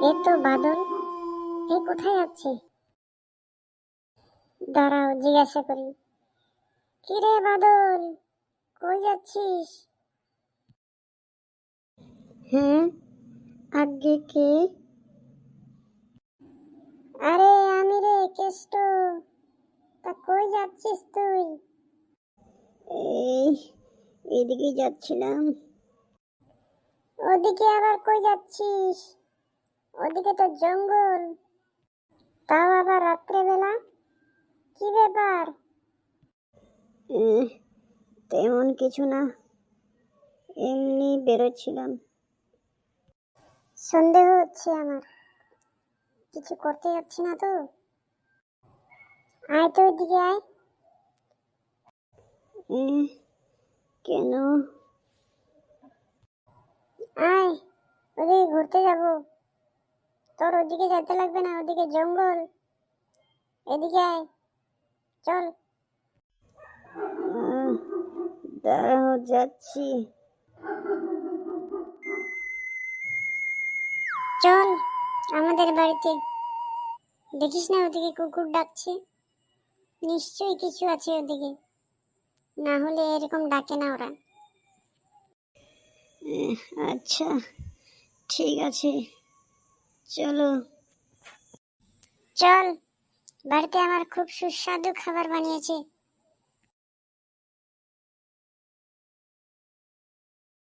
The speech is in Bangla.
এ তো বাদল। এ কোথায় যাচ্ছে? দাঁড়াও, জিজ্ঞাসা করি। কিরে বাদল, কই যাচ্ছিস? হ্যাঁ, আগে কে? আরে আমি রে, কেষ্ট। তা কই যাচ্ছিস তুই? এই এদিকে যাচ্ছিলাম। ওদিকে আবার কই যাচ্ছিস? ওদিকে তো জঙ্গল, তাও আবার রাত্রেবেলা। কি ব্যাপার? তেমন কিছু না, এমনি বেরোচ্ছিলাম। সন্দেহ হচ্ছে আমার, কিছু করতে যাচ্ছি না তো। আয় তো ওইদিকে আয়। কেন? আয়, ওদিকে ঘুরতে যাব। তোর ওদিকে যেতে লাগবে না, ওদিকে জঙ্গল। এদিকে আয়, চল। দাঁড়াও, যাচ্ছি। চল আমাদের বাড়িতে। দেখিস না ওদিকে কুকুর ডাকছে? নিশ্চয়ই কিছু আছে ওদিকে, না হলে এরকম ডাকে না ওরা। আচ্ছা, ঠিক আছে, চলো। চল, বাড়িতে আমার খুব সুস্বাদু খাবার বানিয়েছে,